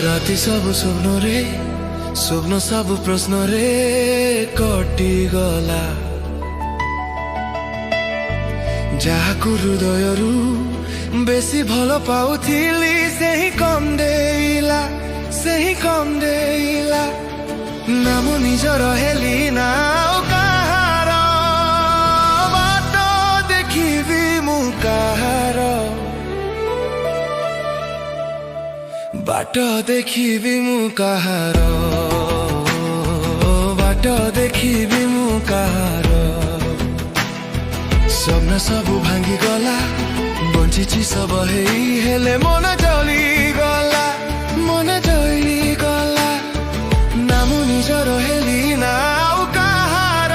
राति सब स्वप्न सब प्रश्न रे कटी गला जहाकु हृदयरू बेसी भल पाउथिली सेही कम देइला नाम निजर हेली ना काहार बाट देखिबी मु काहार बाट देखिबी मु काहार बाट देखिबी मु काहार स्वप्न सब भांगी गला बंचिची सब हेले मन जली गला नाम निजर हेली ना काहार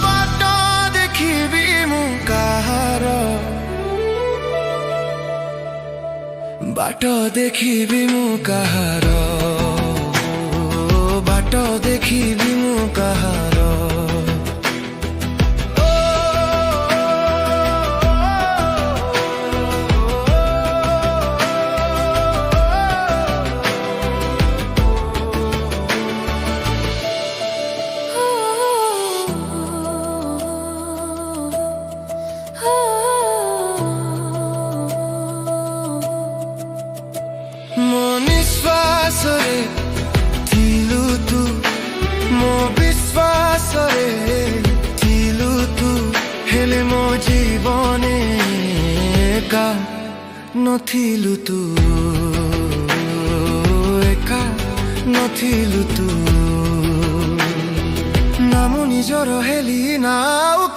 बाट देखिबी मु काहार बाट देखिबी मु काहार बाट देखिबी मु काहार थिलु तू मो विश्वास थिलु तू हेले मो जीवने एका नथिलु तू एका नथिलु तू नाम निजर हेली ना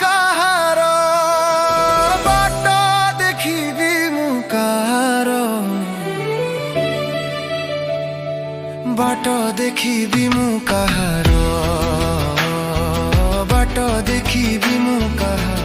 काहार बाट देखिबी मु काहार बाट देखिबी मु काहार बाट देखिबी मु काहार।